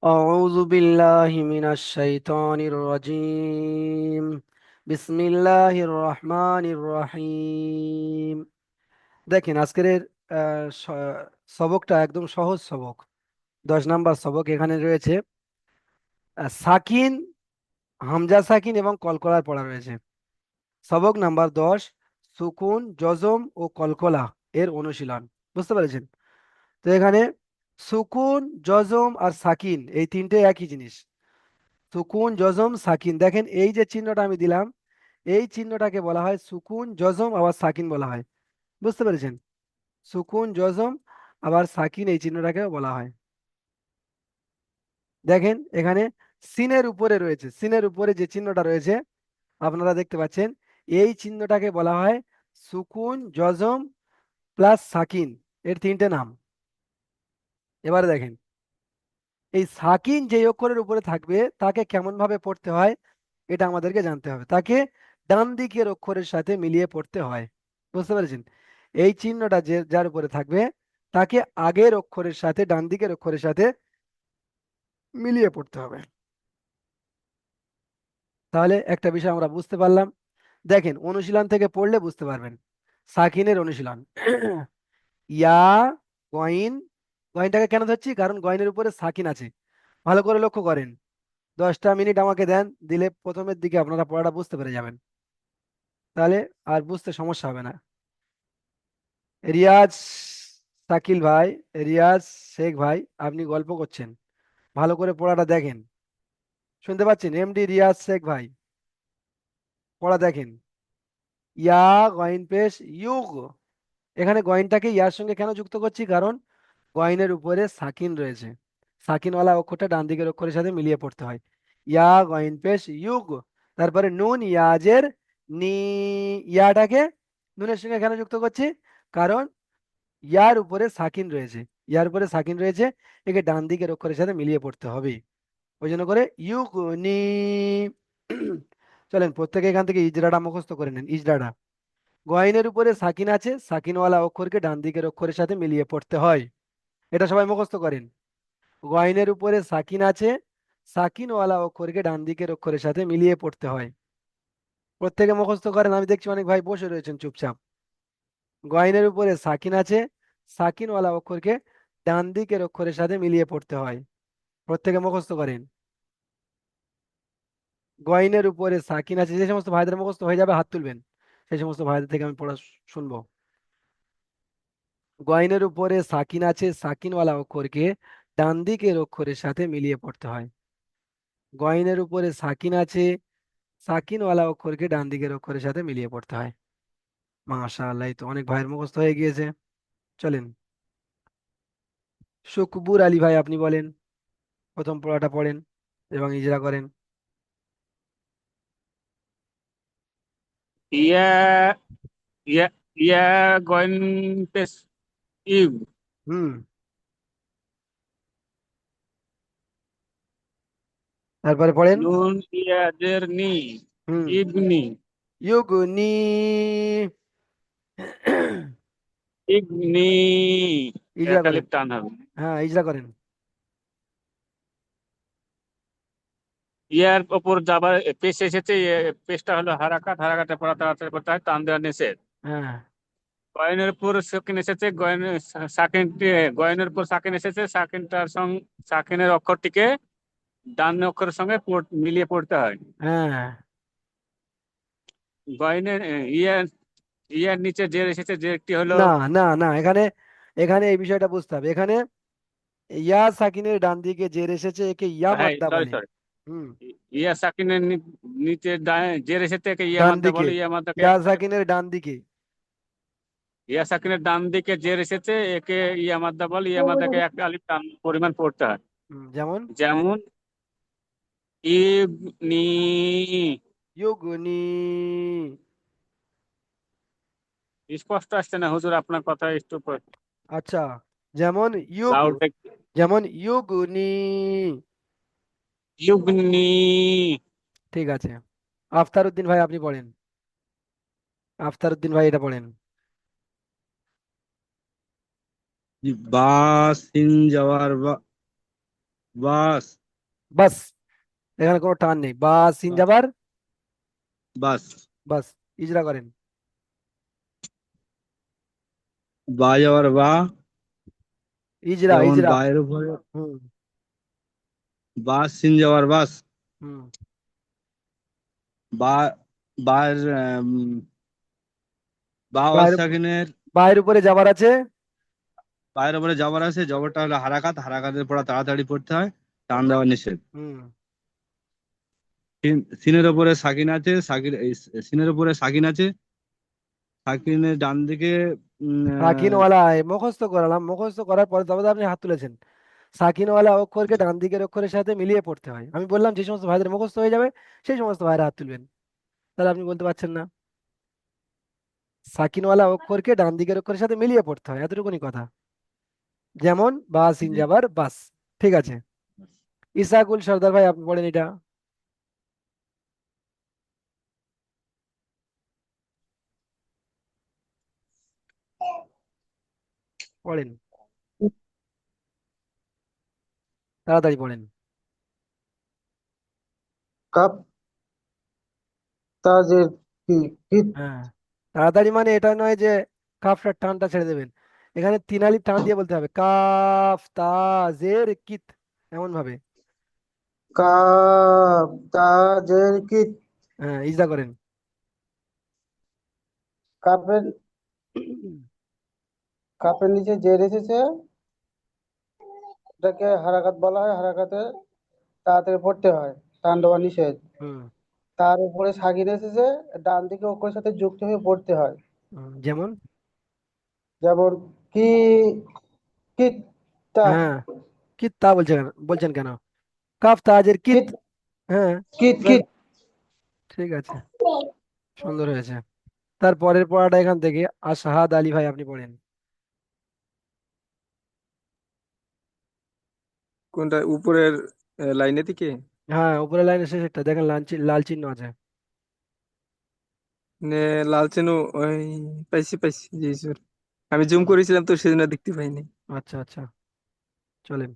أعوذ بالله من الشيطان الرجيم بسم الله الرحمن الرحيم। দেখেন আজকের সবকটা একদম সহজ সবক। 10 নাম্বার সবক এখানে রয়েছে। সাকিন, হামজা সাকিন এবং কলকলার পড়া রয়েছে। সবক নাম্বার 10, সুকুন, জজম ও কলকলা এর অনুশীলন। বুঝতে পেরেছেন? তো এখানে সুকুন, জজম আর সাকিন এই তিনটে একই জিনিস। সুকুন, জজম, সাকিন, দেখেন এই যে চিহ্নটা আমি দিলাম, এই চিহ্নটাকে বলা হয় সুকুন, জজম আবার সাকিন বলা হয়। বুঝতে পেরেছেন? সুকুন, জজম আবার সাকিন এই চিহ্নটাকে বলা হয়। দেখেন এখানে সিনের উপরে রয়েছে, সিনের উপরে যে চিহ্নটা রয়েছে আপনারা দেখতে পাচ্ছেন, এই চিহ্নটাকে বলা হয় সুকুন, জজম প্লাস সাকিন, এর তিনটে নাম। এবারে দেখেন এই সাকিন যে অক্ষরের উপরে থাকবে তাকে কেমন ভাবে পড়তে হয় এটা আমাদেরকে জানতে হবে। তাকে ডান দিকের অক্ষরের সাথে মিলিয়ে পড়তে হয়। বুঝতে পেরেছেন? এই চিহ্নটা যে যার উপরে থাকবে তাকে আগের অক্ষরের সাথে, ডান দিকের অক্ষরের সাথে মিলিয়ে পড়তে হবে। তাহলে একটা বিষয় আমরা বুঝতে পারলাম। দেখেন অনুশীলন থেকে পড়লে বুঝতে পারবেন। সাকিনের অনুশীলন। ইয়া, গইন, গইনটাকে কেন ধরছি? কারণ গইনের উপরে সাকিন আছে। ভালো করে লক্ষ্য করেন। 10টা মিনিট আমাকে দেন, দিলে প্রথমের দিকে আপনারা পড়াটা বুঝতে পেরে যাবেন। তাহলে আর বুঝতে সমস্যা হবে না। রিয়াজ, শাকিল ভাই, রিয়াজ শেখ ভাই, আপনি গল্প করছেন, ভালো করে পড়াটা দেখেন। শুনতে পাচ্ছেন? এমডি রিয়াজ শেখ ভাই, পড়া দেখেন। ইয়া, গইন পেশ, ইউগ। এখানে গইনটাকে ইয়ার সঙ্গে কেন যুক্ত করছি? কারণ গইনের উপরে সাকিন রয়েছে। সাকিনওয়ালা অক্ষরটা ডান দিকের অক্ষরের সাথে মিলিয়ে পড়তে হয়। ইয়া, গইন পেশ, ইউগ। তারপরে নুন ইয়াজের নি, ইয়াটাকে নুনের সঙ্গে কেন যুক্ত করছি? কারণ ইয়ার উপরে সাকিন রয়েছে, ইয়ার উপরে সাকিন রয়েছে, একে ডান দিকের অক্ষরের সাথে মিলিয়ে পড়তে হবে। ওই জন্য করে ইউগনি। চলেন প্রত্যেকে এখান থেকে ইজরাটা মুখস্থ করে নেন। ইজরাটা, গয়নের উপরে সাকিন আছে, সাকিনওয়ালা অক্ষরকে ডান দিকের অক্ষরের সাথে মিলিয়ে পড়তে হয়। এটা সবাই মুখস্থ করেন। গয়নের উপরে সাকিন আছে, সাকিনওয়ালা অক্ষরকে ডান দিকের অক্ষরের সাথে মিলিয়ে পড়তে হয়। প্রত্যেকে মুখস্থ করেন। আমি দেখছি অনেক ভাই বসে রয়েছেন চুপচাপ। গয়নের উপরে সাকিন আছে, সাকিনওয়ালা অক্ষরকে ডান দিকের অক্ষরের সাথে মিলিয়ে পড়তে হয়। প্রত্যেকে মুখস্থ করেন। গয়নের উপরে সাকিন আছে, যে সমস্ত ভাইদের মুখস্থ হয়ে যাবে হাত তুলবেন, সেই সমস্ত ভাইদের থেকে আমি পড়া শুনবো। গয়নের উপরে সাকিন আছে, সাকিনওয়ালা অক্ষরকে ডান দিকের অক্ষরের সাথে মিলিয়ে পড়তে হয়। গয়নের উপরে সাকিন আছে, সাকিনওয়ালা অক্ষরকে ডান দিকের অক্ষরের সাথে মিলিয়ে পড়তে হয়। মাশাআল্লাহ, এই তো অনেক ভাইয়ের মুখস্থ হয়ে গিয়েছে। চলেন শুকবুর আলী ভাই, আপনি বলেন, প্রথম পড়াটা পড়েন এবং ইজরা করেন। ইয়া ইয়া ইয়া গয়েন পেশ ইব। হুম, তারপরে পড়েন। নুন ইয়াদের নি হুম, ইবনি ইউগনি। ইবনি ইজরা এক করেন। আলিফ টান হবে। হ্যাঁ, ইজরা করেন। ইয়ার ওপর যাবার পেশ এসেছে, পেশটা হলো হারাকাত, হারাকাতের পর তাড়াতাড়ি করতে হয়, টান দেওয়া নিষেধ। হ্যাঁ, গয়নের উপর সাকিন এসেছে, গয়নের সাকিন, গয়নের উপর সাকিন এসেছে, সাকিনটার সঙ্গে সাকিনের অক্ষরটিকে ডান অক্ষরের সঙ্গে মিলিয়ে পড়তে হয়। হ্যাঁ। গয়নের ইয়ার ইয়ার নিচে জের এসেছে, জেরটি হলো না, না, না, এখানে এখানে এই বিষয়টা বুঝতে হবে। এখানে ইয়া সাকিনের ডান দিকে জের এসেছে, একে ইয়া হ্যাঁ, মাদ্দা সরি বলে। সরি, হুম, ইয়া সাকিনের নিচে জের এসেছে, একে ইয়া ডান মাদ্দা দিকে, বলে, ইয়া মাদ্দাকে ইয়া সাকিনের ডান দিকে। ইয়া সাকিনের ডান দিকে জের এসেছে, একে ইয়া মাদ্দা বলে, ইয়া মাদ্দাকে এক আলিফ টান পরিমাণ পড়তে হয়। যেমন যেমন ইবনি। ইউগনি। স্পষ্ট আসছে না হুজুর, আপনার কথা একটু আচ্ছা, যেমন ইউগ, লাউড। যেমন ইউগনি। ইবনি। ঠিক আছে। আফতার উদ্দিন ভাই, আপনি পড়েন। আফতার উদ্দিন ভাই, এটা পড়েন। জি, বা, সিন, জবর বা, বাস। বাস। এখানে কোনো টান নেই, বাস সিন বা- যাবার বাস। বাস। ইজরা করেন। বা যাওয়ার বা, ইজরা যেমন ইজরা। বায়ের উপরে হুম। বাস, সিন যাওয়ার বাস। হুম। বা, বার, বা বায়ের ওয়াসাকিনের। বায়ের উপরে যাবার আছে। বায়ের উপরে জবর আছে, জবরটা হলো হারাকাত, হারাকাতের পড়া তাড়াতাড়ি পড়তে হয়, টান দেওয়া নিষেধ। হুম। সিনের উপরে সাকিন আছে, সাকিন সিনের উপরে সাকিন আছে, সাকিনের ডান দিকে সাকিনওয়ালা মুখস্থ করালাম, মুখস্থ করার পরে তবে তো আপনি হাত তুলেছেন। সাকিনওয়ালা অক্ষরকে ডান দিকের অক্ষরের সাথে মিলিয়ে পড়তে হয়, আমি বললাম যে সমস্ত ভাইদের মুখস্থ হয়ে যাবে সেই সমস্ত ভাইরা হাত তুলবেন। তাহলে আপনি বলতে পারছেন না। সাকিনওয়ালা অক্ষরকে ডান দিকের অক্ষরের সাথে মিলিয়ে পড়তে হয়, এতটুকুনি কথা। যেমন বাস ইন জি। যাবার বাস। ঠিক আছে। ইসাকুল সর্দার ভাই আপনি পড়েন এটা। পড়েন, তাড়াতাড়ি পড়েন। কাপ তাজের কি কিত হ্যাঁ, তাড়াতাড়ি মানে এটা নয় যে কাফটার টানটা ছেড়ে দেবেন। এখানে তিন আলির টান দিয়ে বলতে হবে কাফ তা জের কিত, এমন ভাবে। কাপ তাজের কিত। হ্যাঁ, ইজা করেন। কাপের কাপের নিচে জের এসেছে, এটাকে হারাকাত বলা হয়। হারাকাতে তাড়াতাড়ি পড়তে হয়, টান দেওয়া নিষেধ। হুম। তার উপরে সাগির এসেছে, ডান দিকে অক্ষরের সাথে যুক্ত হয়ে পড়তে হয়। যেমন। যেমন কি কিতা হ্যাঁ, কিত তা বলছেন কেন? কাফ তাজের কিত। কিত হ্যাঁ। কিত এবার কিত। ঠিক আছে, সুন্দর হয়েছে। তার পরের পড়াটা এখান থেকে আশাহাদ আলী ভাই আপনি পড়েন। কোনটা উপরের লাইনে দিকে? হ্যাঁ, উপরের লাইনের শেষেরটা দেখেন, লাল লাল চিহ্ন আছে। নে লাল চেন, ওই পাইছি পাইছি, জি স্যার। আমি জুম করেছিলাম তো সেজন্য দেখতে পাইনি। আচ্ছা আচ্ছা, চলেন।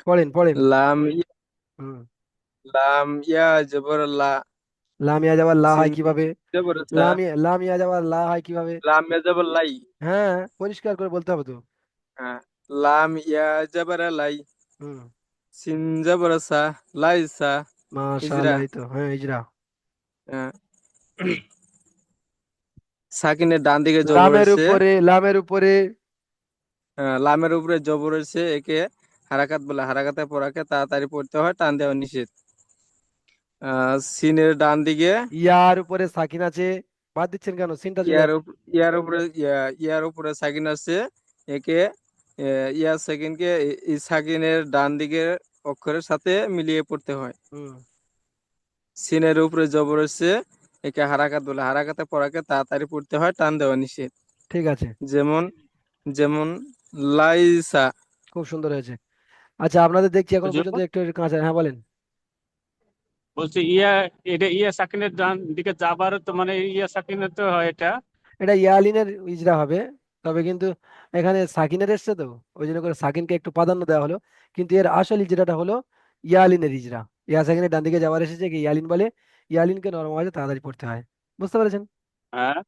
পড়েন পড়েন। লাম হুম। লাম ইয়া জবর লা, লামিয়া যাবার লা হয় সিন কিভাবে? জবর সা, লামিয়া যাবার লা হয় কিভাবে? লাম ইয়া জবর লাই। হ্যাঁ, পরিষ্কার করে বলতে হবে তো। হ্যাঁ, লাম ইয়া জবর লাই, হুম। সিন জবর সা, লাই সা, ইজরা। মাশাআল্লাহ, এই তো হ্যাঁ, ইজরা। হ্যাঁ। সাকিনের ডান দিকে জবর লামের এসে, উপরে, লামের উপরে। লামের উপরে জবর এসে একে হারাকাত বলে, হারাকাতে পড়াকে তাড়াতাড়ি পড়তে হয়, টান দেওয়া নিষেধ। সিনের ডান দিকে ইয়ার উপরে সাকিন আছে, বাদ দিচ্ছেন কেন? সিনটা জুড়ে যাচ্ছে। ইয়ার উপরে সাকিন আছে, একে ইয়ার সাকিনকে এই সাকিনের ডান দিকের অক্ষরের সাথে মিলিয়ে পড়তে হয়। হুম। সিনের উপরে জবর আছে, একে হারাকাত বলে, হারাকাতে পড়াকে তাড়াতাড়ি পড়তে হয়, টান দেওয়া নিষেধ। ঠিক আছে, যেমন যেমন লাইসা। খুব সুন্দর হয়েছে। আচ্ছা, আপনাদের দেখছি এখন হুজুর, পর্যন্ত একটু একটু কাঁচা। হ্যাঁ, বলেন। বলছি এটা ইয়া সাকিনের ডান দিকে যাবার তো মানে ইয়া সাকিনের তো হয় এটা। এটা ইয়ালিনের ইজরা হবে, তবে কিন্তু এখানে সাকিনের এসছে তো, ওই জন্য করে সাকিনকে একটু প্রাধান্য দেওয়া হলো। কিন্তু এর আসল ইজরাটা হলো ইয়ালিনের ইজরা। ইয়া সাকিনের ডান দিকে যাওয়ার এসেছে কি ইয়ালিন বলে, ইয়ালিনকে নরম আওয়াজে তাড়াতাড়ি পড়তে হয়। বুঝতে পেরেছেন? হ্যাঁ,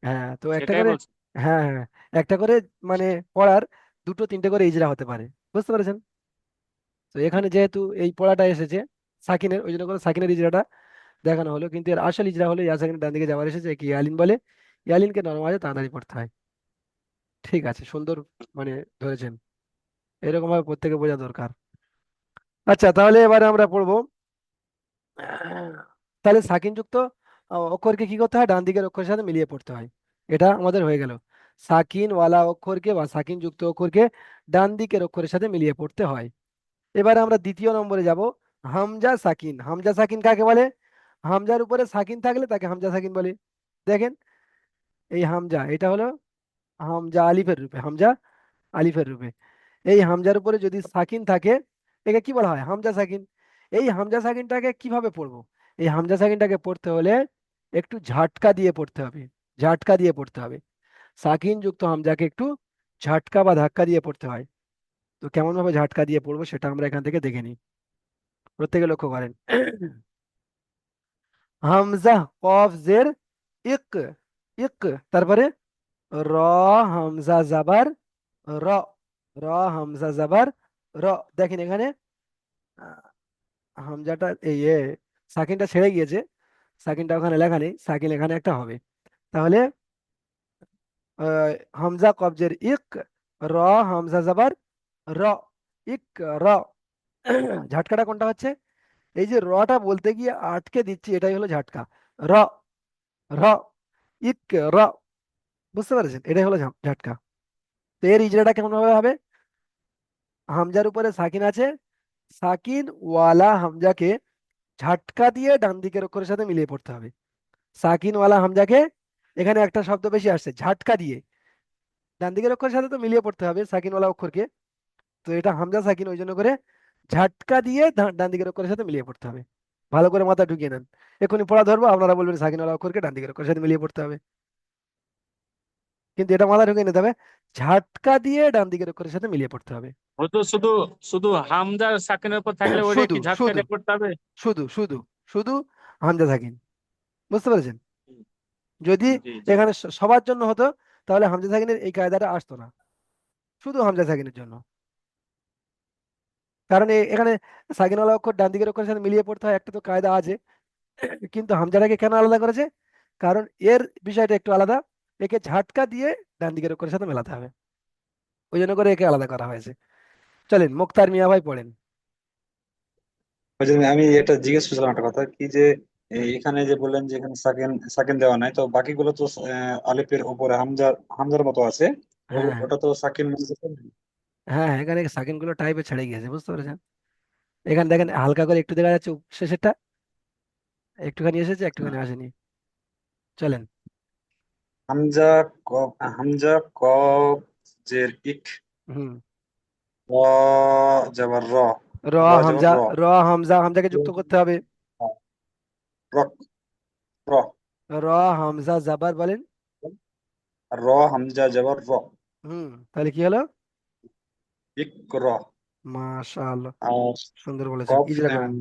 হ্যাঁ, তো একটা সেটাই করে। বলছি। হ্যাঁ হ্যাঁ, একটা করে মানে পড়ার দুটো তিনটে করে ইজরা হতে পারে। বুঝতে পেরেছেন? তো এখানে যেহেতু এই পড়াটা এসেছে সাকিনের, ওই জন্য করে সাকিনের ইজরাটা দেখানো হলো। কিন্তু এর আসল ইজরা হলো ইয়া সাকিনের ডান দিকে যাওয়ার এসেছে কি ইয়ালিন বলে, ইয়ালিনকে নরম আওয়াজে তাড়াতাড়ি পড়তে হয়। ঠিক আছে, সুন্দর মানে ধরেছেন। এরকম ভাবে প্রত্যেকে বোঝা দরকার। আচ্ছা, তাহলে এবারে আমরা পড়বো। তাহলে সাকিন যুক্ত অক্ষরকে কি করতে হয়? ডান দিকের অক্ষরের সাথে মিলিয়ে পড়তে হয়। এটা আমাদের হয়ে গেল। সাকিন ওয়ালা অক্ষরকে বা সাকিন যুক্ত অক্ষরকে ডান দিকের অক্ষরের সাথে মিলিয়ে পড়তে হয়। এবারে আমরা দ্বিতীয় নম্বরে যাব। হামজা সাকিন। হামজা সাকিন কাকে বলে? হামজার উপরে সাকিন থাকলে তাকে হামজা সাকিন বলে। দেখেন, এই হামজা এটা হলো হামজা আলিফের রূপে, হামজা আলিফের রূপে। এই হামজার উপরে যদি সাকিন থাকে, একে কি বলা হয়? হামজা সাকিন। এই হামজা সাকিনটাকে কিভাবে পড়বো? এই হামজা সাকিনটাকে পড়তে হলে একটু ঝাটকা দিয়ে পড়তে হবে, ঝাটকা দিয়ে পড়তে হবে। সাকিন যুক্ত হামজাকে একটু ঝাটকা বা ধাক্কা দিয়ে পড়তে হয়। তো কেমন ভাবে ঝাটকা দিয়ে পড়বো সেটা আমরা এখান থেকে দেখে নিই। প্রত্যেকে লক্ষ্য করেন। হামজা কফ জের ইক, ইক, তারপরে র, হামজা জাবার র, র, হামজা জাবার র। দেখেন এখানে আহ, হামজাটা এই সাকিনটা ছেড়ে গিয়েছে, সাকিনটা ওখানে লেখা নেই, সাকিন এখানে একটা হবে। তাহলে আহ, হামজা কবজের ইক, র, হামজা জাবার র, ইক র। ঝাটকাটা কোনটা হচ্ছে? এই যে রটা বলতে গিয়ে আটকে দিচ্ছি, এটাই হলো ঝাটকা। র, র, ইক র। বুঝতে পেরেছেন? এটাই হলো ঝাটকা। তো এর ইজরাটা কেমন ভাবে হবে? হামজার উপরে সাকিন আছে, সাকিন ওয়ালা হামজাকে ঝাটকা দিয়ে ডান দিকের অক্ষরের সাথে মিলিয়ে পড়তে হবে। সাকিন ওয়ালা হামজাকে, এখানে একটা শব্দ বেশি আসছে, ঝাটকা দিয়ে ডান দিকের অক্ষরের সাথে তো মিলিয়ে পড়তে হবে সাকিন ওয়ালা অক্ষরকে। তো এটা হামজা সাকিন, ওই জন্য করে ঝাটকা দিয়ে ডান দিকের অক্ষরের সাথে মিলিয়ে পড়তে হবে। ভালো করে মাথা ঢুকিয়ে নেন। এখনই পড়া ধরবো, আপনারা বলবেন সাকিন ওয়ালা অক্ষরকে ডান দিকের অক্ষরের সাথে মিলিয়ে পড়তে হবে। কিন্তু এটা মাথা ঢুকিয়ে নিতে হবে, ঝাটকা দিয়ে ডান দিকের অক্ষরের সাথে মিলিয়ে পড়তে হবে। হয়তো শুধু শুধু হামজা সাকিনের উপর থাকলে ওইটা শুধু কি ঝাটকা শুধু দিয়ে পড়তে হবে? শুধু শুধু শুধু হামজা সাকিন। বুঝতে পেরেছেন? যদি জি জি। এখানে সবার জন্য হতো, তাহলে হামজা সাকিনের এই কায়দাটা আসতো না, শুধু হামজা সাকিনের জন্য। কারণ এখানে সাকিনওয়ালা অক্ষর ডান দিকের অক্ষরের সাথে মিলিয়ে পড়তে হয়, একটা তো কায়দা আছে। কিন্তু হামজাটাকে কেন আলাদা করেছে? কারণ এর বিষয়টা একটু আলাদা, একে ঝাটকা দিয়ে ডান দিকের অক্ষরের সাথে মেলাতে হবে, ওই জন্য করে একে আলাদা করা হয়েছে। চলেন মুক্তার মিয়া ভাই পড়েন। ওই জন্য আমি এটা জিজ্ঞেস করছিলাম একটা কথা কি যে এখানে যে বললেন যে এখানে সাকিন সাকিন দেওয়া নাই তো বাকিগুলো তো আলিফের উপরে হামজার মতো আছে। হ্যাঁ, ওটা তো সাকিন মনে করতে হবে। হ্যাঁ, হ্যাঁ, এখানে সাকিন গুলো টাইপে ছেড়ে গিয়েছে, বুঝতে পেরেছেন? এখানে দেখেন হালকা করে একটু দেখা যাচ্ছে শেষেরটা, একটুখানি এসেছে একটুখানি আসেনি। চলেন। হামজা হামজা কফ জের ইক, হুম। র জবর র, র, র জবর হামজা, র, র, হামজা, হামজাকে যুক্ত করতে হবে। রক র, র, হামজা জাবার বলেন। আর র হামজা জবর র, হুম, তাহলে কি হলো? ইক র। মাশাআল্লাহ, আর সুন্দর বলেছেন, কফ ইজরা করেন।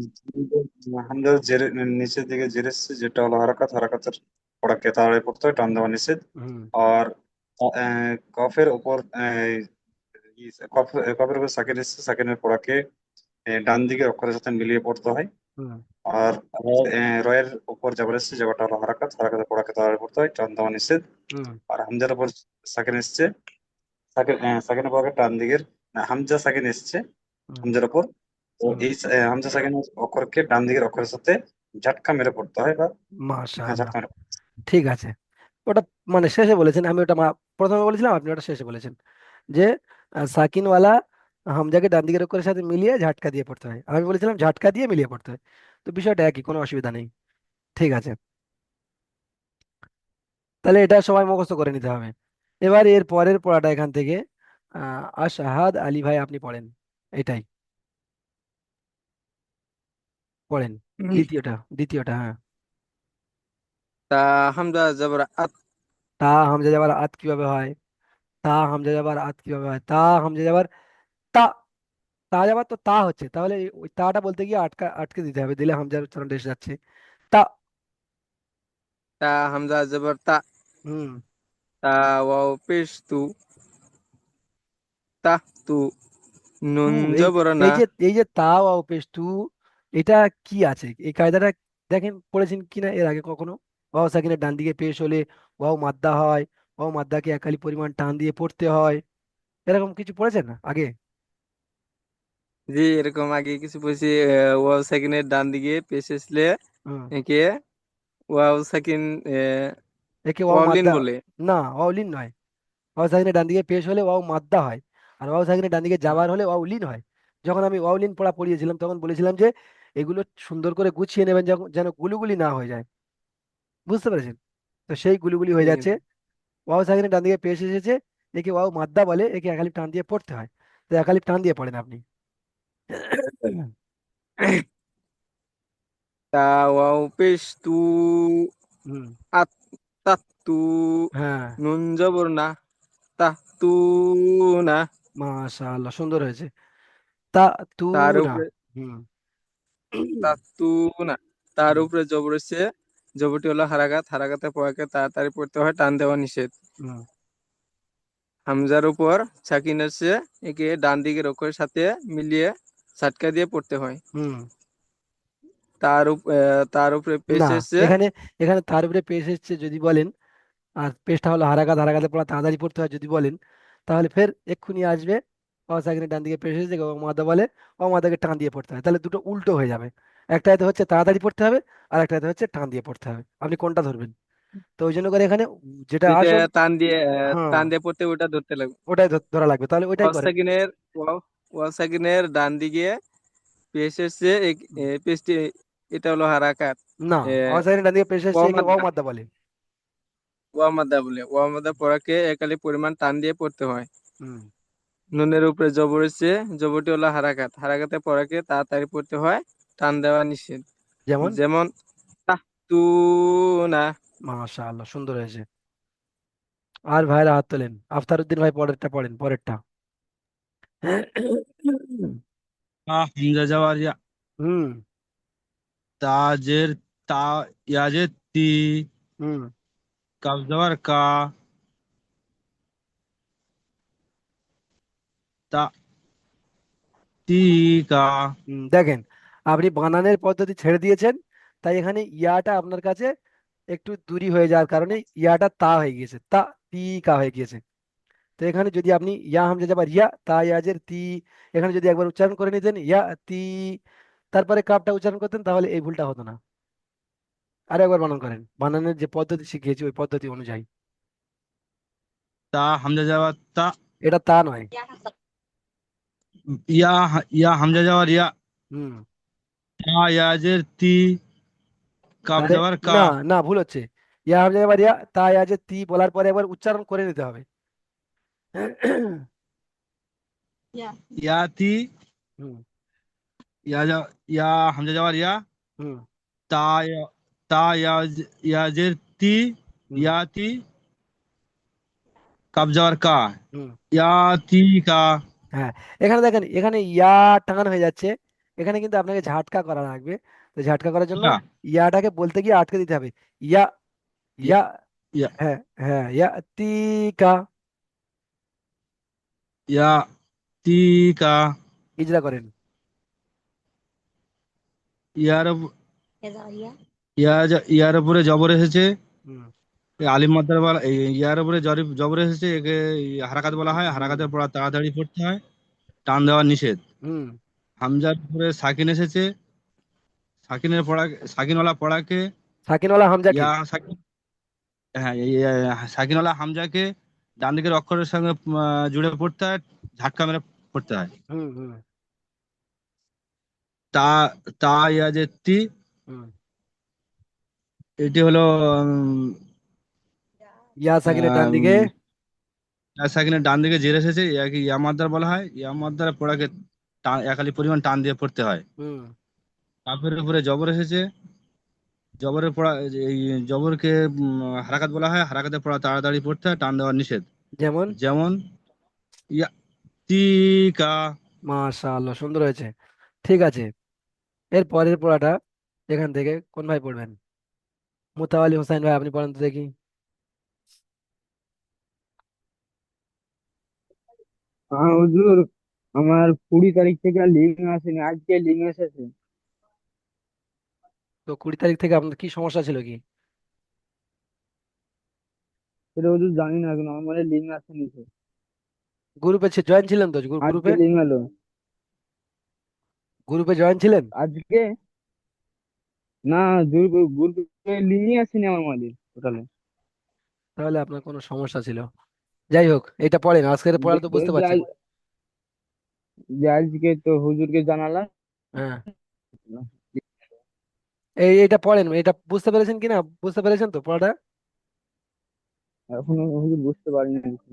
হামজার জের নিচের দিকে জের এসছে যেটা হলো হারাকাতের পড়াকে তাড়াতাড়ি পড়তে হয় টান দেওয়া নিষেধ। হুম, আর কফের উপর কফের উপর সাকিন এসছে সাকিনের পড়াকে ডান দিকের অক্ষরের সাথে মিলিয়ে পড়তে হয়। হুম, আর রয়ের উপর যাবার এসছে যাবারটা হলো হারাকাতের পড়াকে তাড়াতাড়ি পড়তে হয় টান দেওয়া নিষেধ। হুম, আর হামজার উপর সাকিন এসছে সাকিনের পড়াকে ডান দিকের হামজা সাকিন এসছে হুম, হামজার উপর। তো হুম। এই হামজা সাকিনের অক্ষরকে ডান দিকের অক্ষরের সাথে ঝাটকা মেরে পড়তে হয় বা হ্যাঁ মাশাআল্লাহ, ঝাটকা মেরে ঠিক আছে। ওটা মানে শেষে বলেছেন, আমি ওটা প্রথমে বলেছিলাম, আপনি ওটা শেষে বলেছেন যে সাকিনওয়ালা হামজাকে ডান দিকের অক্ষরের সাথে মিলিয়ে ঝাটকা দিয়ে পড়তে হয়, আর আমি বলেছিলাম ঝাটকা দিয়ে মিলিয়ে পড়তে হয়। তো বিষয়টা একই, কোনো অসুবিধা নেই। ঠিক আছে, তাহলে এটা সবাই মুখস্থ করে নিতে হবে। এবার এর পরের পড়াটা এখান থেকে আশহাদ আলী ভাই আপনি পড়েন, এটাই পড়েন। দ্বিতীয়টা, দ্বিতীয়টা, হ্যাঁ। তা হামজা জবর আত। তা হামজা যাবার আত কিভাবে হয়? তা হামজা যাবার আত কিভাবে হয়? তা হামজা যাবার তা, তা যাবার তো তা হচ্ছে, তাহলে ওই তাটা বলতে গিয়ে আটকে দিতে হবে, দিলে হামজার উচ্চারণটা এসে যাচ্ছে। তা। তা হামজা জবর তা। হুম। তা ওয়াও পেশ তু। তা তু। তু, নুন এই জবর না। এই যে তা ও পেশ তু, এটা কি আছে এই কায়দাটা? দেখেন পড়েছেন কিনা এর আগে কখনো? ওয়াও সাকিনের ডান দিকে পেশ হলে ওয়াও মাদ্দা হয়, ওয়াও মাদ্দাকে একালি পরিমাণ টান দিয়ে পড়তে হয়, এরকম কিছু পড়েছেন না আগে? জি এরকম আগে কিছু বলছি। ওয়াও সাকিনের ডান দিকে পেশ আসলে হুম। একে ওয়াও সাকিন একে ওয়াও ওয়াওলিন মাদ্দা, বলে। না ওয়াও লিন নয়। ওয়াও সাকিনের ডান দিকে পেশ হলে ওয়াও মাদ্দা হয়, আর ওয়াও সাকিনের ডান দিকে জাবার হলে ওয়াও লিন হয়। যখন আমি ওয়াও লিন পড়া পড়িয়েছিলাম তখন বলেছিলাম যে এগুলো সুন্দর করে গুছিয়ে নেবেন, যখন যেন গুলুগুলি না হয়ে যায়। বুঝতে পেরেছেন? তো সেই গুলুগুলি হয়ে ঠিক যাচ্ছে। আছে। ওয়াও সাকিনের ডান দিকে পেশ এসেছে, একে ওয়াও মাদ্দা বলে, একে একালিপ টান দিয়ে পড়তে হয়। তো একালিপ টান দিয়ে পড়েন আপনি। তা ওয়াও পেশ তু হুম। আত তাত তু, হ্যাঁ, নুন জবর না, তা, তু না। মাশাআল্লাহ, সুন্দর হয়েছে। তা তু তার না। উপরে হুম। তা, তু না, তার হুম। উপরে জবর এসছে, জবরটি হলো হারাকাত, হারাকাতে পড়াকে তাড়াতাড়ি পড়তে হয়, টান দেওয়া নিষেধ। হুম। হামজার উপর সাকিন এসছে, একে ডান দিকের অক্ষরের সাথে মিলিয়ে ঝাটকা দিয়ে পড়তে হয়। হুম। তার উপরে পেশ না, এসছে। এখানে এখানে তার উপরে পেশ এসছে যদি বলেন, আর পেশটা হলো হারাকাত, হারাকাতে পড়া তাড়াতাড়ি পড়তে হয় যদি বলেন, তাহলে ফের এক্ষুনি আসবে অসাকিনের ডান দিকে পেশ এসেছে ও মাদা বলে, ও মাদাকে টান দিয়ে পড়তে হয়, তাহলে দুটো উল্টো হয়ে যাবে। একটাতে হচ্ছে তাড়াতাড়ি পড়তে হবে, আর একটাতে হচ্ছে টান দিয়ে পড়তে হবে। আপনি কোনটা ধরবেন? তো ওই জন্য করে এখানে যেটা যেটা আসল, হ্যাঁ, টান দিয়ে পড়তে ওটা ধরতে লাগবে। ওটাই ধরা লাগবে, তাহলে ওইটাই ওয়াও করেন। সাকিনের ওয়াও সাকিনের ডান দিকে পেশ এসছে, পেশটি, এটা হলো হারাকাত। না, এ, অসাকিনের ডান দিকে পেশ এসেছে ওয়াও একে ও মাদ্দা, মাদা বলে। ওয়াও মাদ্দা বলে। ওয়াও মাদ্দা পড়াকে একালি পরিমাণ টান দিয়ে পড়তে হয়। হুম। নুনের উপরে জবর এসছে, জবরটি হলো হারাকাত, হারাকাতে পড়াকে তাড়াতাড়ি পড়তে হয়, টান দেওয়া নিষেধ। যেমন, যেমন তাহ, তু না। মাশাআল্লাহ, সুন্দর হয়েছে। আর ভাইরা হাত তোলেন, আফতারউদ্দিন ভাই পরেরটা পড়েন, পরেরটা। তা হামজা যাওয়ার ইয়া, হুম। তাজের তা, ইয়াজের তি, হুম। কাব যাওয়ার কা, তা, তি, কা। দেখেন, আপনি বানানের পদ্ধতি ছেড়ে দিয়েছেন, তাই এখানে ইয়াটা আপনার কাছে একটু দূরি হয়ে যাওয়ার কারণে ইয়াটা তা হয়ে গিয়েছে, তা তি কা হয়ে গিয়েছে। তো এখানে যদি আপনি ইয়া হামজা যাবার ইয়া তা ইয়াজের তি, এখানে যদি একবার উচ্চারণ করে নিতেন ইয়া তি, তারপরে কাপটা উচ্চারণ করতেন, তাহলে এই ভুলটা হতো না। আর একবার বানান করেন, বানানের যে পদ্ধতি শিখিয়েছি ওই পদ্ধতি অনুযায়ী। তা হামজা যাওয়ার তা, এটা তা নয়। ইয়া, ইয়া হামজা যাওয়ার ইয়া, হুম। তা ইয়াজের তি, কাব তাহলে যাওয়ার কা, না, না, ভুল হচ্ছে। ইয়া হামজা যাবার ইয়া তা ইয়াজের তি বলার পরে একবার উচ্চারণ করে নিতে হবে। ইয়াতি, হুম। ইয়া হামজা যাওয়ার ইয়া, হুম। তা, তা ইয়াজের তি, হুম। ইয়াতি, কাব যাওয়ার কা, হুম। ইয়াতি কা। হ্যাঁ, এখানে দেখেন, এখানে ইয়া টাঙানো হয়ে যাচ্ছে, এখানে কিন্তু আপনাকে ঝাটকা করা লাগবে। তো ঝাটকা করার জন্য ইয়া, ইয়াটাকে বলতে গিয়ে আটকে দিতে হবে। ইয়া, ইয়া, ইয়া, ইয়া, হ্যাঁ, হ্যাঁ, ইয়াতিকা। ইয়াতি কা। ইজরা করেন। ইয়ার ইয়ার উপরে জবর এসেছে, হুম। এই আলিম মাদ্দার বলা, এই ইয়ার উপরে জবর এসেছে, একে হারাকাত বলা হয়, হুম। হারাকাতের পড়া তাড়াতাড়ি পড়তে হয়, টান দেওয়া নিষেধ। হুম। হামজার উপরে সাকিন এসেছে, সাকিনের পড়া, সাকিনওয়ালা পড়াকে, সাকিনওয়ালা হামজাকে। ইয়া সাকিন, হ্যাঁ সাকিনওয়ালা হামজাকে ডান দিকের অক্ষরের সঙ্গে জুড়ে পড়তে হয়, ঝাটকা মেরে পড়তে হয়। হুম। হুম। তা, তা ইয়াজের তি, হুম। এটি হলো ইয়া সাকিনের ডান দিকে। সাকিনের ডান দিকে জের এসেছে, ইয়াকে ইয়া মাদ্দার বলা হয়, ইয়া মাদ্দার পড়াকে একালি পরিমাণ টান দিয়ে পড়তে হয়। হুম। কাফের উপরে জবর এসেছে, জবরের পড়া, এই জবরকে হারাকাত বলা হয়, হারাকাতের পড়া তাড়াতাড়ি পড়তে হয়, টান দেওয়া নিষেধ। যেমন, যেমন ইয়াতিকা। মাশাআল্লাহ, সুন্দর হয়েছে। ঠিক আছে, এর পরের পড়াটা এখান থেকে কোন ভাই পড়বেন? মুতাওয়ালি হোসেন ভাই, আপনি পড়েন তো দেখি। হ্যাঁ হুজুর, আমার 20 তারিখ থেকে আর লিঙ্ক আসেনি, আজকে লিঙ্ক এসেছে। তো 20 তারিখ থেকে আপনার কি সমস্যা ছিল কি? সেটা হুজুর জানি না, নর্মালি লিঙ্ক আসেনি তো। গ্রুপে জয়েন ছিলেন তো? আজকে গ্রুপে লিঙ্ক এলো। গ্রুপে জয়েন ছিলেন? আজকে না, গ্রুপে লিঙ্কই আসেনি আমার মাঝে টোটালে। তাহলে আপনার কোনো সমস্যা ছিল। যাই হোক, এটা পড়েন, আজকের যে পড়া তো বুঝতে যে পারছেন। আজ- যে আজকে তো হুজুরকে জানালাম। হ্যাঁ, এটা পড়েন, এটা বুঝতে পেরেছেন কিনা, বুঝতে পেরেছেন তো পড়াটা? এখনো হুজুর বুঝতে পারিনি কিছু।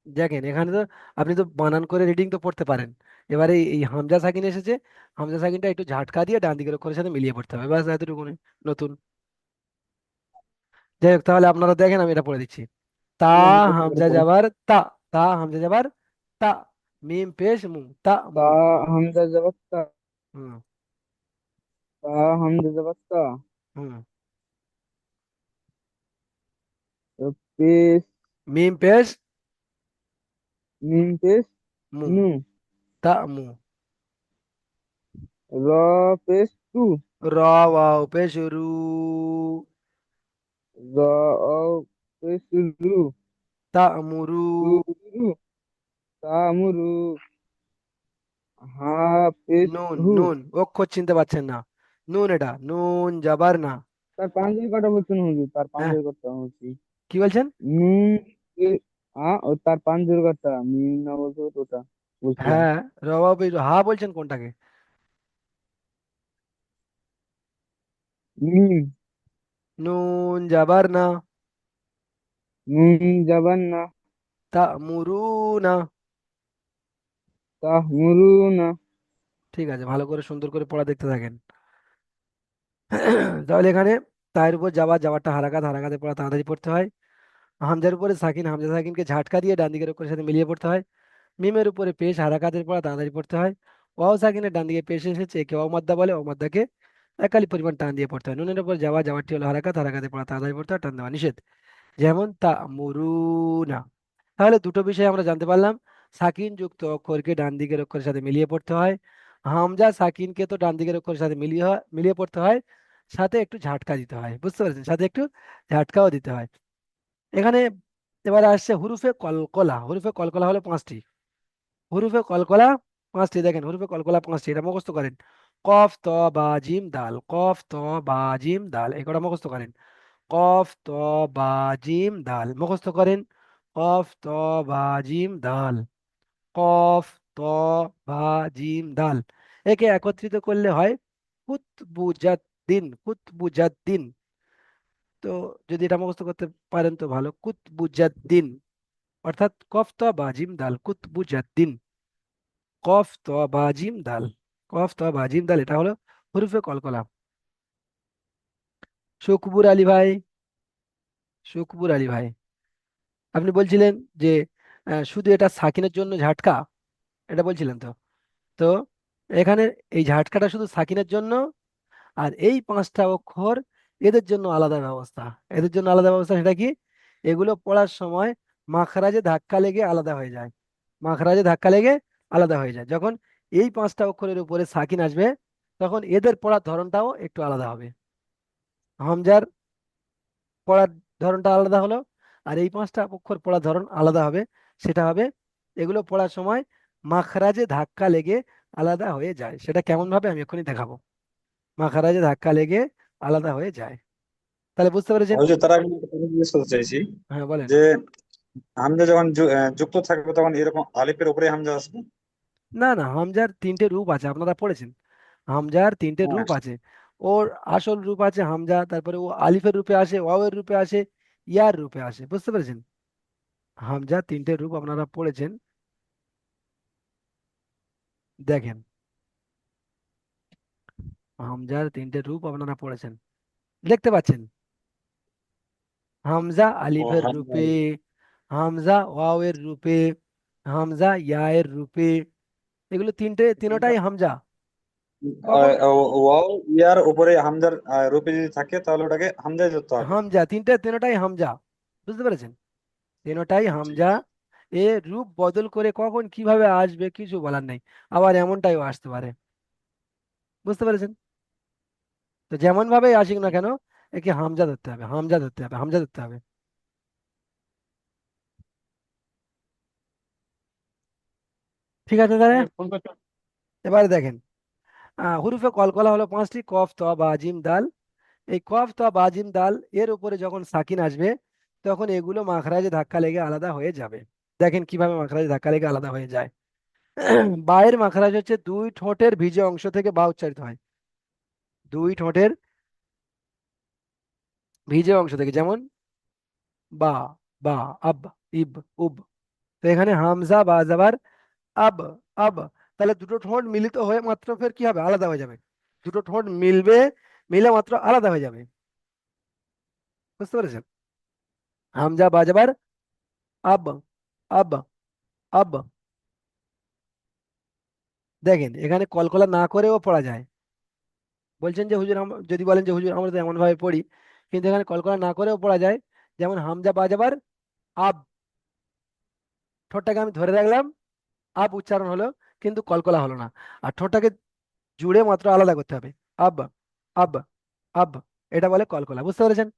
দেখেন, এখানে তো আপনি তো বানান করে রিডিং তো পড়তে পারেন। এবারে এই হামজা সাকিন এসেছে, হামজা সাকিনটা একটু ঝাটকা দিয়ে ডান দিকের অক্ষরের সাথে মিলিয়ে পড়তে হবে, ব্যাস এতটুকু। নতুন যাই হোক, তাহলে আপনারা দেখেন, আমি এটা পড়ে দিচ্ছি। তা হ্যাঁ, আমি করতে পারি হামজা পরে। যাবার তা, তা হামজা যাবার তা, মিম পেশ মু, তা তা মু। হামজা যাবার তা, হুম। তা হামজা যাবার তা, হুম। তো পেশ মিম পেশ মিম পেশ মু, নু, তা মু। র পেশ টু, র ওয়াও পেশ রু, র ও পেশ রু, তা মুরু। রু রু, তামুরু, হা পেশ নুন, হু। নুন অক্ষর চিনতে পারছেন না, নুন, এটা নুন যাবার না। তার পাঞ্জাবি কাটা বলছেন হুজুর, তার হ্যাঁ, পাঞ্জাবি কাটা বলছি। কি বলছেন? নুন ও তার পাঞ্জাবি কাটা মিম না বলছো তো ওটা বলছিলাম। হ্যাঁ, র ওয়াও পেশ হা বলছেন কোনটাকে? মিম, নুন যাবার না, নুন যাবান না, তা মুরু না। তাহমুরু না। ঠিক আছে, ভালো করে সুন্দর করে পড়া দেখতে থাকেন। তাহলে এখানে তায়ের উপর যাওয়া, যাওয়ারটা হারাকাত, হারাকাতে পড়া তাড়াতাড়ি পড়তে হয়। হামজার উপরে সাকিন, হামজা সাকিনকে ঝাটকা দিয়ে ডান দিকের অক্ষরের সাথে মিলিয়ে পড়তে হয়। মিমের উপরে পেশ, হারাকাতের পড়া তাড়াতাড়ি পড়তে হয়। ওয়াও সাকিনের ডান দিকে পেশ এসেছে, একে অমাদ্দা বলে, অমাদ্দাকে একালি পরিমাণ টান দিয়ে পড়তে হয়। নুনের উপর যাওয়া, যাওয়ারটি হলো হারাকাত, হারাকাতে পড়া তাড়াতাড়ি পড়তে হয়, টান দেওয়া নিষেধ। যেমন তা মুরুনা। তাহলে দুটো বিষয় আমরা জানতে পারলাম। সাকিন যুক্ত অক্ষরকে ডান দিকের অক্ষরের সাথে মিলিয়ে পড়তে হয়। হামজা সাকিনকে তো ডান দিকের অক্ষরের সাথে মিলিয়ে পড়তে হয়, সাথে একটু ঝাটকা দিতে হয়, বুঝতে পারছেন, সাথে একটু ঝাটকাও দিতে হয়। এখানে এবারে আসছে হুরুফে কলকলা। হুরুফে কলকলা হলো পাঁচটি। হুরুফে কলকলা পাঁচটি, দেখেন হুরুফে কলকলা পাঁচটি, এটা মুখস্থ করেন। কফ ত বা জিম দাল, কফ ত বা জিম দাল, এই কটা মুখস্থ করেন। কফ ত বা জিম দাল মুখস্থ করেন। কফ ত বা জিম দাল, কফ ত বা জিম দাল। একে একত্রিত করলে হয় কুতবুজাদ্দিন, কুতবুজাদ্দিন। তো যদি এটা মুখস্থ করতে পারেন তো ভালো, কুতবুজাদ্দিন, অর্থাৎ কফ ত বা জিম দাল, কুতবুজাদ্দিন। কফ ত বা জিম দাল, কফ ত বা জিম দাল, এটা হলো হুরুফে কলকলা। শুকবুর আলী ভাই, শুকবুর আলী ভাই, আপনি বলছিলেন যে শুধু এটা সাকিনের জন্য ঝাটকা, এটা বলছিলেন তো। তো এখানে এই ঝাটকাটা শুধু সাকিনের জন্য, আর এই পাঁচটা অক্ষর এদের জন্য আলাদা ব্যবস্থা। এদের জন্য আলাদা ব্যবস্থা, সেটা কি? এগুলো পড়ার সময় মাখরাজে ধাক্কা লেগে আলাদা হয়ে যায়। মাখরাজে ধাক্কা লেগে আলাদা হয়ে যায় যখন এই পাঁচটা অক্ষরের উপরে সাকিন আসবে, তখন এদের পড়ার ধরনটাও একটু আলাদা হবে। হামজার পড়ার ধরনটা আলাদা হলো, আর এই পাঁচটা অক্ষর পড়ার ধরন আলাদা হবে। সেটা হবে, এগুলো পড়ার সময় মাখরাজে ধাক্কা লেগে আলাদা হয়ে যায়। সেটা কেমন ভাবে আমি এক্ষুনি দেখাবো। মাখরাজে ধাক্কা লেগে আলাদা হয়ে যায়। তাহলে বুঝতে পেরেছেন? ওই যে তার আগে আমি একটা কথা জিজ্ঞেস করতে চাইছি হ্যাঁ, বলেন। যে হামজা যখন যুক্ত থাকবে তখন এরকম আলিফের উপরে হামজা আসবে। না না, হামজার তিনটে রূপ আছে, আপনারা পড়েছেন। হামজার তিনটে হ্যাঁ। রূপ আছে। ওর আসল রূপ আছে হামজা, তারপরে ও আলিফের রূপে আসে, ওয়াওয়ের রূপে আসে, ইয়ার রূপে আসে, বুঝতে পেরেছেন? হামজার তিনটে রূপ আপনারা পড়েছেন, দেখেন। হামজার তিনটে রূপ আপনারা পড়েছেন, দেখতে পাচ্ছেন। হামজা ও আলিফের হামজা, রূপে, হামজা ওয়াওয়ের রূপে, হামজা ইয়ায়ের রূপে, এগুলো তিনোটাই হামজা। কখন ওয়াও ইয়ার উপরে হামজার রূপে যদি থাকে তাহলে ওটাকে হামজায় ধরতে হবে। হামজা, তিনোটাই হামজা, বুঝতে পেরেছেন? তিনোটাই ঠিক হামজা। এ রূপ বদল করে কখন কিভাবে আসবে কিছু বলার নেই, আবার এমনটাইও আসতে পারে, বুঝতে পেরেছেন? তো যেমন ভাবে আসুক না কেন, একে হামজা ধরতে হবে, হামজা ধরতে হবে, হামজা ধরতে হবে। ঠিক আছে তাহলে। ফোন করতে। এবারে দেখেন, হুরুফে কলকলা হলো পাঁচটি, কফ ত বা জিম দাল। এই কফ ত বা জিম দাল এর উপরে যখন সাকিন আসবে, তখন এগুলো মাখরাজে ধাক্কা লেগে আলাদা হয়ে যাবে। দেখেন কিভাবে মাখরাজে ধাক্কা লেগে আলাদা হয়ে যায়। বায়ের মাখরাজ হচ্ছে দুই ঠোঁটের ভিজে অংশ থেকে বা উচ্চারিত হয়। দুই ঠোঁটের ভিজে অংশ থেকে, যেমন বা, বা, আব, ইব, উব। তো এখানে হামজা বা যাবার আব, আব, তাহলে দুটো ঠোঁট মিলিত হয়ে মাত্র ফের কি হবে, আলাদা হয়ে যাবে। দুটো ঠোঁট মিলবে, মিলে মাত্র আলাদা হয়ে যাবে, বুঝতে পেরেছেন? হামজা বাজাবার আব, আব, আব। দেখেন এখানে কলকলা না করেও পড়া যায়। বলছেন যে হুজুর যদি বলেন যে হুজুর আমরা তো এমন ভাবে পড়ি, কিন্তু এখানে কলকলা না করেও পড়া যায়। যেমন হামজা বাজাবার আব, ঠোঁটটাকে আমি ধরে রাখলাম, আব উচ্চারণ হলো, কিন্তু কলকলা হলো না। আর ঠোঁটটাকে জুড়ে মাত্র আলাদা করতে হবে, আব, আব, আব। এটা বলে কলকলা, বুঝতে পেরেছেন?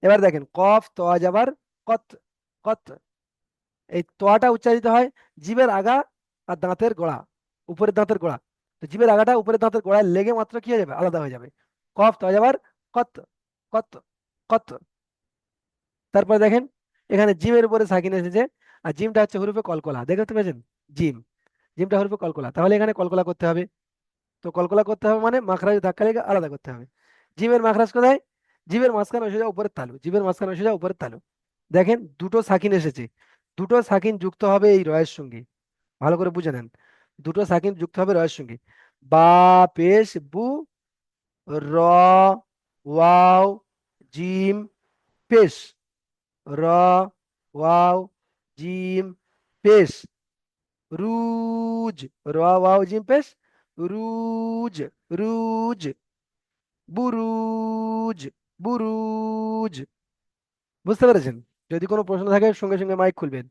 এবার দেখেন কফ তোয়া যাবার কত, কত। এই তোয়াটা উচ্চারিত হয় জিভের আগা আর দাঁতের গোড়া, উপরের দাঁতের গোড়া। তো জিভের আগাটা উপরের দাঁতের গোড়ায় লেগে মাত্র কি হয়ে যাবে, আলাদা হয়ে যাবে। কফ তোয়া যাবার কত, কত, কত। তারপরে দেখেন এখানে জিমের উপরে সাকিন এসেছে, আর জিমটা হচ্ছে হরফে কলকলা, দেখতে পেয়েছেন? জিম, জিমটা হরফে কলকলা, তাহলে এখানে কলকলা করতে হবে। তো কলকলা করতে হবে মানে মাখরাজ ধাক্কা লেগে আলাদা করতে হবে। জিমের মাখরাজ কোথায়? জিভের মাঝখানে এসে যাও উপরের তালু, জিভের মাঝখানে এসে যাও উপরের তালু। দেখেন দুটো সাকিন এসেছে, দুটো সাকিন যুক্ত হবে এই রয়ের সঙ্গে। ভালো করে বুঝে নেন, দুটো সাকিন যুক্ত হবে রয়ের সঙ্গে। বা, পেশ, বু, র, ওয়াও, জিম, পেশ। র, ওয়াও, জিম, পেশ। রুজ, র, ওয়াও, জিম, পেশ। রুজ, রুজ। বুরুজ, বুরুজ। বুঝতে পেরেছেন? যদি কোনো প্রশ্ন থাকে সঙ্গে সঙ্গে মাইক খুলবেন,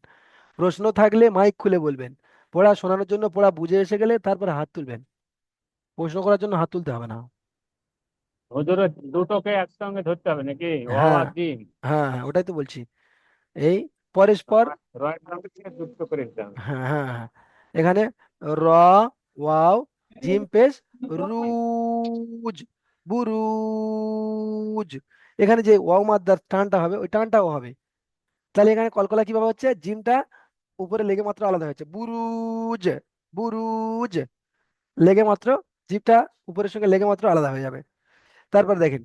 প্রশ্ন থাকলে মাইক খুলে বলবেন। পড়া শোনানোর জন্য পড়া বুঝে এসে গেলে তারপর হাত তুলবেন, প্রশ্ন করার জন্য হাত তুলতে হবে না। হুজুর ওই দুটোকে একসঙ্গে ধরতে হবে নাকি, ওয়াও হ্যাঁ, আর জিম? হ্যাঁ, হ্যাঁ, ওটাই তো বলছি। এই পরস্পর। রয়ের সঙ্গে থেকে যুক্ত করে দিতে হবে। হ্যাঁ, হ্যাঁ, হ্যাঁ। এখানে র, ওয়াও, জিম, পেশ, রুজ, বুরুজ। এখানে যে ওয়াও মাদ্দার টানটা হবে ওই টানটাও হবে। তাহলে এখানে কলকলা কিভাবে হচ্ছে, জিমটা উপরে লেগে মাত্র আলাদা হয়েছে, বুরুজ, বুরুজ। লেগে মাত্র, জিভটা উপরের সঙ্গে লেগে মাত্র আলাদা হয়ে যাবে। তারপর দেখেন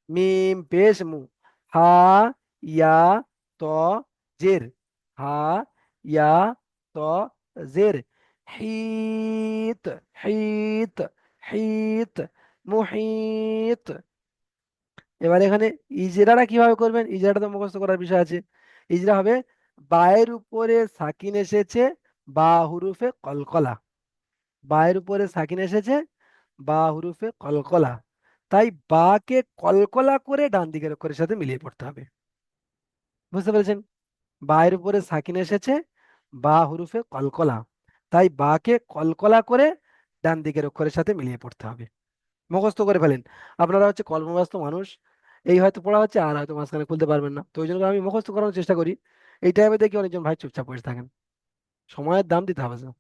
মিম পেশ মু, হা, ইয়া, ত, জের, হা, ইয়া, ত, জের। হিত, হিত, হিত, মুহিত। এবার এখানে ইজরাটা কিভাবে করবেন, ইজরাটা তো মুখস্থ করার বিষয় আছে। ইজরা হবে বায়ের উপরে সাকিন এসেছে, বা হুরুফে কলকলা। বায়ের উপরে সাকিন এসেছে, বা হুরুফে কলকলা, তাই বাকে কলকলা করে ডান দিকের অক্ষরের সাথে মিলিয়ে পড়তে হবে। বুঝতে পেরেছেন? বায়ের উপরে সাকিন এসেছে, বা হুরুফে কলকলা, তাই বাকে কলকলা করে ডান দিকের অক্ষরের সাথে মিলিয়ে পড়তে হবে। মুখস্থ করে ফেলেন। আপনারা হচ্ছে কর্মব্যস্ত মানুষ, এই হয়তো পড়া হচ্ছে আর হয়তো মাঝখানে খুলতে পারবেন না, তো ওই জন্য করে আমি মুখস্থ করানোর চেষ্টা করি। এই টাইমে দেখি অনেকজন ভাই চুপচাপ বসে থাকেন, সময়ের দাম দিতে হবে স্যার।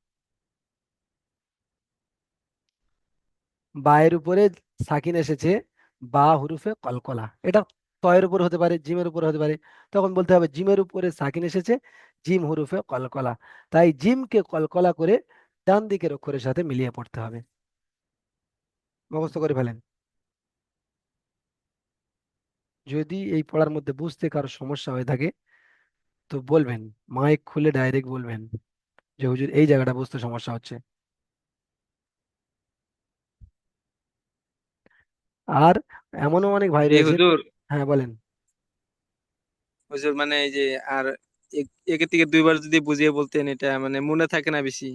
বায়ের উপরে সাকিন এসেছে, বা হুরুফে কলকলা, এটা তয়ের উপর হতে পারে, জিমের উপর হতে পারে। তখন বলতে হবে জিমের উপরে সাকিন এসেছে, জিম হুরুফে কলকলা, তাই জিমকে কলকলা করে ডান দিকের অক্ষরের সাথে মিলিয়ে পড়তে হবে। মুখস্থ করে ফেলেন। যদি এই পড়ার মধ্যে বুঝতে কারো সমস্যা হয়ে থাকে তো বলবেন, মাইক খুলে ডাইরেক্ট বলবেন যে হুজুর এই জায়গাটা বুঝতে সমস্যা হচ্ছে। আর এমনও অনেক ভাই এই রয়েছে। হুজুর, হ্যাঁ বলেন। হুজুর মানে এই যে আর একে থেকে দুইবার যদি বুঝিয়ে বলতেন, এটা মানে মনে থাকে না বেশি।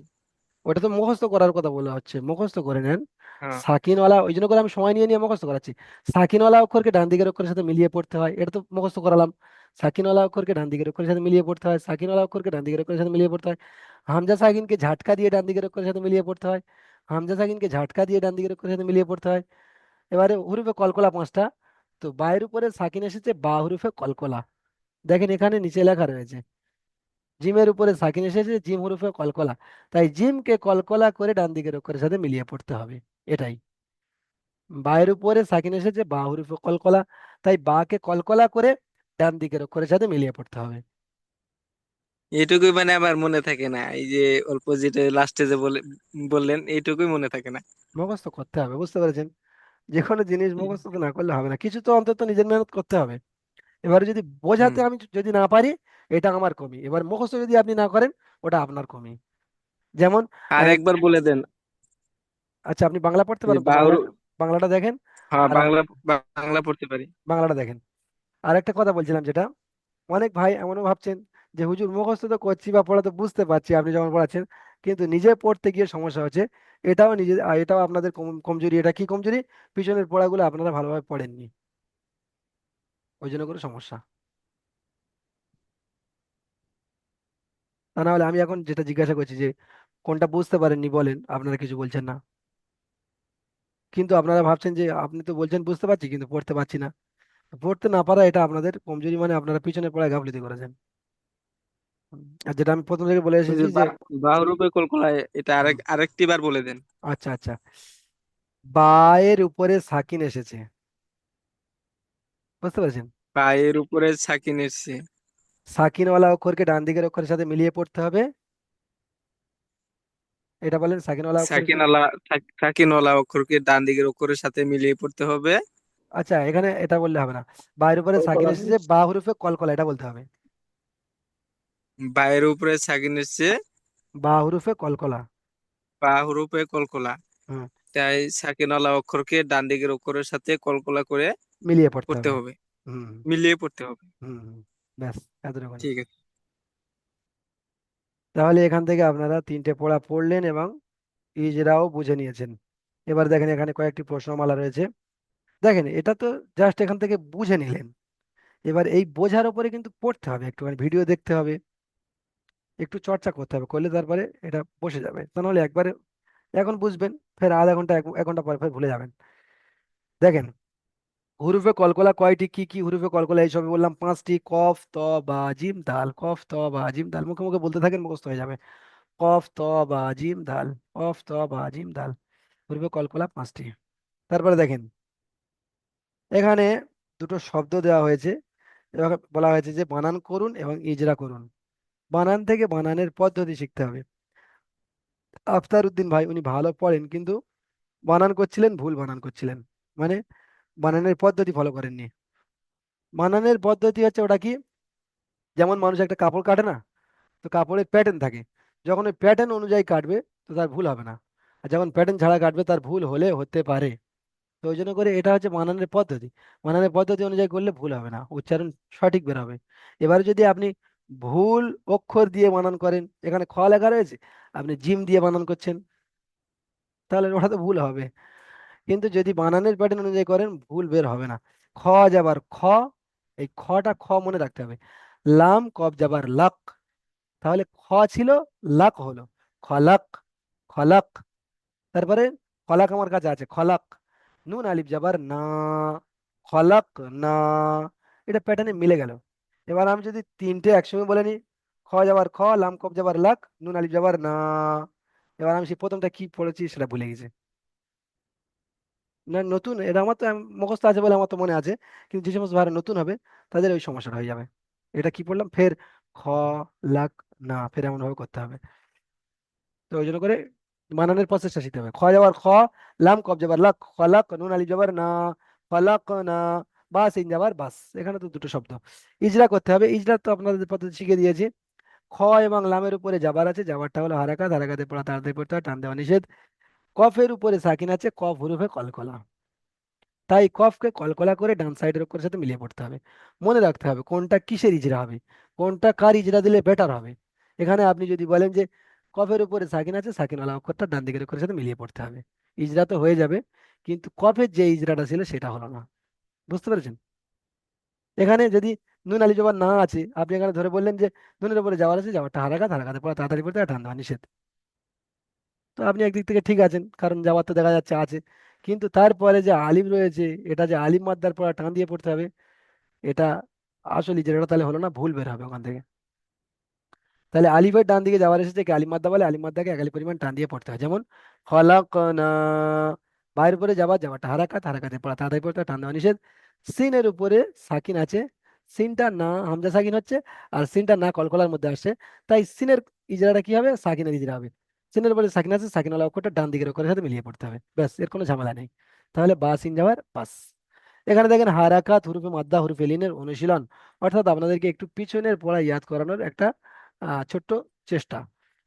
ওটা তো মুখস্থ করার কথা বলা হচ্ছে, মুখস্থ করে নেন। হ্যাঁ। সাকিনওয়ালা, ওই জন্য করে আমি সময় নিয়ে নিয়ে মুখস্থ করাচ্ছি। সাকিনওয়ালা অক্ষরকে ডান দিকের অক্ষরের সাথে মিলিয়ে পড়তে হয়, এটা তো মুখস্থ করালাম। সাকিনওয়ালা অক্ষরকে ডান দিকের অক্ষরের সাথে মিলিয়ে পড়তে হয়, সাকিনওয়ালা অক্ষরকে ডান দিকের অক্ষরের সাথে মিলিয়ে পড়তে হয়। হামজা সাকিনকে ঝাটকা দিয়ে ডান দিকের অক্ষরের সাথে মিলিয়ে পড়তে হয়, হামজা সাকিনকে ঝাটকা দিয়ে ডান দিকের অক্ষরের সাথে মিলিয়ে পড়তে হয়। এবারে হুরুফে কলকলা পাঁচটা। তো বায়ের উপরে সাকিন এসেছে, বা হুরুফে কলকলা। দেখেন এখানে নিচে লেখা রয়েছে জিমের উপরে সাকিন এসেছে, জিম হরফে কলকলা, তাই জিমকে কলকলা করে ডান দিকের অক্ষরের সাথে মিলিয়ে পড়তে হবে। এটাই। বায়ের উপরে সাকিন এসেছে, বা হরফে কলকলা, তাই বাকে কলকলা করে ডান দিকের অক্ষরের সাথে মিলিয়ে পড়তে হবে। এইটুকুই মানে আমার মনে থাকে না, এই যে অল্প যেটা লাস্টে যে বললেন এইটুকুই মনে থাকে না। মুখস্থ করতে হবে, বুঝতে পেরেছেন? যে কোনো জিনিস মুখস্থ তো না করলে হবে না, কিছু তো অন্তত নিজের মেহনত করতে হবে। এবারে যদি হুম। বোঝাতে আমি যদি না পারি, এটা আমার কমি। এবার মুখস্থ যদি আপনি না করেন, ওটা আপনার কমি। যেমন আর আহ, একবার বলে দেন। আচ্ছা আপনি বাংলা পড়তে যে পারেন তো, বাউর। বাংলাটা দেখেন। হ্যাঁ, আর বাংলা বাংলা পড়তে পারি। বাংলাটা দেখেন। আর একটা কথা বলছিলাম, যেটা অনেক ভাই এমনও ভাবছেন যে হুজুর মুখস্থ তো করছি বা পড়া তো বুঝতে পারছি আপনি যখন পড়াচ্ছেন, কিন্তু নিজে পড়তে গিয়ে সমস্যা হচ্ছে। এটাও আপনাদের কমজোরি। এটা কি কমজোরি? পিছনের পড়াগুলো আপনারা ভালোভাবে পড়েননি, ওই জন্য করে সমস্যা। তা না হলে আমি এখন যেটা জিজ্ঞাসা করছি যে কোনটা বুঝতে পারেননি বলেন, আপনারা কিছু বলছেন না। কিন্তু আপনারা ভাবছেন যে আপনি তো বলছেন বুঝতে পারছি কিন্তু পড়তে পারছি না। পড়তে না পারা এটা আপনাদের কমজোরি, মানে আপনারা পিছনের পড়ায় গাফিলতি করেছেন। আর যেটা আমি প্রথম থেকে বলে এসেছি হুজুর যে বাহুরূপে কলকলায় এটা হুম, আরেকটি বার বলে দেন। আচ্ছা আচ্ছা, বায়ের উপরে সাকিন এসেছে, বুঝতে পেরেছেন? পায়ের উপরে সাকিন এসছে। সাকিনওয়ালা অক্ষরকে ডান দিকের অক্ষরের সাথে মিলিয়ে পড়তে হবে। এটা বলেন, সাকিনওয়ালা অক্ষরের সাথে। সাকিনওয়ালা অক্ষরকে ডান দিকের অক্ষরের সাথে মিলিয়ে পড়তে হবে। আচ্ছা, এখানে এটা বললে হবে না। বায়ের উপরে সাকিন কলকলা এসেছে, বা হরফে কলকলা, এটা বলতে হবে। বায়ের উপরে সাকিন এসছে, বা হরফে কলকলা। পা হরফে কলকলা। হুম, তাই সাকিনওয়ালা অক্ষরকে ডান দিকের অক্ষরের সাথে কলকলা করে মিলিয়ে পড়তে পড়তে হবে। হবে, হুম হুম মিলিয়ে পড়তে হবে। হুম হুম, ব্যাস, এতটুকুনি। ঠিক আছে। তাহলে এখান থেকে আপনারা তিনটে পড়া পড়লেন এবং ইজরাও বুঝে নিয়েছেন। এবার দেখেন এখানে কয়েকটি প্রশ্নমালা রয়েছে। দেখেন এটা তো জাস্ট এখান থেকে বুঝে নিলেন। এবার এই বোঝার উপরে কিন্তু পড়তে হবে, একটুখানি ভিডিও দেখতে হবে, একটু চর্চা করতে হবে, করলে তারপরে এটা বসে যাবে। তা নাহলে একবারে এখন বুঝবেন, ফের আধা ঘন্টা এক ঘন্টা পরে ফের ভুলে যাবেন। দেখেন, হুরুফে কলকলা কয়টি, কি কি হুরুফে কলকলা? এই সবই বললাম, পাঁচটি। কফ, ত, বা, জিম, দাল। কফ, ত, বা, জিম, দাল, মুখে মুখে বলতে থাকেন, মুখস্থ হয়ে যাবে। কফ, ত, বা, জিম, দাল। কফ, ত, বা, জিম, দাল। হুরুফে কলকলা পাঁচটি। তারপরে দেখেন, এখানে দুটো শব্দ দেওয়া হয়েছে, এবার বলা হয়েছে যে বানান করুন এবং ইজরা করুন। বানান থেকে বানানের পদ্ধতি শিখতে হবে। আফতার উদ্দিন ভাই উনি ভালো পড়েন, কিন্তু বানান করছিলেন, ভুল বানান করছিলেন, মানে বানানের পদ্ধতি ফলো করেননি। বানানের পদ্ধতি হচ্ছে ওটা কি, যেমন মানুষ একটা কাপড় কাটে না, তো কাপড়ের প্যাটার্ন থাকে। যখন ওই প্যাটার্ন অনুযায়ী কাটবে তো তার ভুল হবে না, আর যখন প্যাটার্ন ছাড়া কাটবে তার ভুল হলে হতে পারে। তো ওই জন্য করে এটা হচ্ছে বানানের পদ্ধতি। বানানের পদ্ধতি অনুযায়ী করলে ভুল হবে না, উচ্চারণ সঠিক বের হবে। এবারে যদি আপনি ভুল অক্ষর দিয়ে বানান করেন, এখানে খ লেখা রয়েছে, আপনি জিম দিয়ে বানান করছেন, তাহলে ওটা তো ভুল হবে। কিন্তু যদি বানানের প্যাটার্ন অনুযায়ী করেন, ভুল বের হবে না। খ যাবার খ, এই খটা খ মনে রাখতে হবে। লাম কব যাবার লাক, তাহলে খ ছিল, লাক হলো খলাক। খলাক। তারপরে খলাক আমার কাছে আছে, খলাক। নুন আলিফ যাবার না, খলাক না। এটা প্যাটার্নে মিলে গেল। এবার আমি যদি তিনটে একসঙ্গে বলে নিই, খ যাবার খ, লাম কব যাবার লাক, নুন আলিফ যাবার না। এবার আমি সেই প্রথমটা কি পড়েছি সেটা ভুলে গেছি। না নতুন, এটা আমার তো মুখস্থ আছে বলে আমার তো মনে আছে, কিন্তু যে সমস্ত ভাড়া নতুন হবে তাদের ওই সমস্যাটা হয়ে যাবে। এটা কি পড়লাম ফের, খ, লাক, না, ফের এমন ভাবে করতে হবে। তো ওই জন্য করে বানানের প্রসেসটা শিখতে হবে। খ যাবার খ, লাম কব যাবার লাক, খলাক, নুন আলিফ যাবার না, খলাক না, বাস ইন যাবার বাস। এখানে তো দুটো শব্দ। ইজরা করতে হবে। ইজরা তো আপনাদের পদ্ধতি শিখে দিয়েছি। খ এবং লামের উপরে যাবার আছে, যাবারটা হলো হারাকাত, হারাকাতে পড়া তাড়াতাড়ি পড়তে হয়, টান দেওয়া নিষেধ। কফের উপরে সাকিন আছে, কফ হরফে কলকলা, তাই কফকে কলকলা করে ডান সাইডের অক্ষরের সাথে মিলিয়ে পড়তে হবে। মনে রাখতে হবে কোনটা কিসের ইজরা হবে, কোনটা কার ইজরা দিলে বেটার হবে। এখানে আপনি যদি বলেন যে কফের উপরে সাকিন আছে, সাকিনওয়ালা অক্ষরটা ডান দিকের অক্ষরের সাথে মিলিয়ে পড়তে হবে, ইজরা তো হয়ে যাবে, কিন্তু কফের যে ইজরাটা ছিল সেটা হলো না। বুঝতে পেরেছেন? এখানে যদি নুন আলি জবর না আছে, আপনি এখানে ধরে বললেন যে নুনের উপরে যাওয়ার আছে, যাওয়ারটা হারাকাত, হারাকাতে পড়া তাড়াতাড়ি পড়তে হয়, টান দেওয়া নিষেধ। তো আপনি একদিক থেকে ঠিক আছেন, কারণ যাওয়ার তো দেখা যাচ্ছে আছে, কিন্তু তারপরে যে আলিম রয়েছে, এটা যে আলিম মাদ্দার পড়া টান দিয়ে পড়তে হবে, এটা আসলে যেটা তাহলে হলো না, ভুল বের হবে ওখান থেকে। তাহলে আলিফের ডান দিকে যাওয়ার এসেছে কি আলিম মাদ্দা বলে, আলিম মাদ্দাকে একালি পরিমাণ টান দিয়ে পড়তে হয়। যেমন খলাকনা, বাইরের উপরে যাবারটা হারাকাত, হারাকাতে পড়া তাড়াতাড়ি পড়তে হয়, টান দেওয়া নিষেধ। সিনের উপরে সাকিন আছে, সিনটা না হামজা সাকিন হচ্ছে, আর সিনটা না কলকলার মধ্যে আসছে, তাই সিনের ইজরাটা কি হবে, সাকিনের ইজরা হবে। সিনের উপরে সাকিন আছে, সাকিনওয়ালা অক্ষরটা ডান দিকের অক্ষরের সাথে মিলিয়ে পড়তে হবে, ব্যাস, এর কোনো ঝামেলা নেই। তাহলে বা সিন যাওয়ার বাস। এখানে দেখেন হারাকাত হুরুফে মাদ্দা হুরুফে লিনের অনুশীলন, অর্থাৎ আপনাদেরকে একটু পিছনের পড়া ইয়াদ করানোর একটা ছোট্ট চেষ্টা।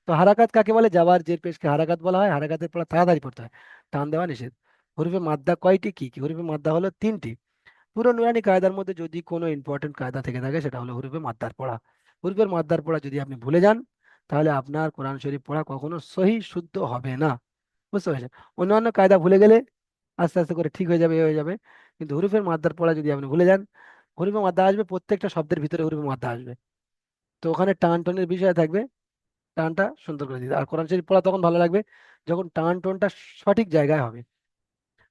তো হারাকাত কাকে বলে? যাবার জের পেশকে হারাকাত বলা হয়। হারাকাতের পড়া তাড়াতাড়ি পড়তে হয়, টান দেওয়া নিষেধ। হুরুফে মাদ্দা কয়টি, কি কি হুরুফে মাদ্দা হলো তিনটি। পুরো নুরানি কায়দার মধ্যে যদি কোনো ইম্পর্টেন্ট কায়দা থেকে থাকে সেটা হলো হুরুফে মাদ্দার পড়া। হুরুফের মাদ্দার পড়া যদি আপনি ভুলে যান তাহলে আপনার কোরআন শরীফ পড়া কখনো সহি শুদ্ধ হবে না। বুঝতে পেরেছেন? অন্যান্য কায়দা ভুলে গেলে আস্তে আস্তে করে ঠিক হয়ে যাবে, এ হয়ে যাবে। কিন্তু হুরুফের মাদ্দার পড়া যদি আপনি ভুলে যান, হুরুফে মাদ্দা আসবে, প্রত্যেকটা শব্দের ভিতরে হুরুফে মাদ্দা আসবে। তো ওখানে টান টনের বিষয় থাকবে, টানটা সুন্দর করে দিতে। আর কোরআন শরীফ পড়া তখন ভালো লাগবে যখন টান টোনটা সঠিক জায়গায় হবে।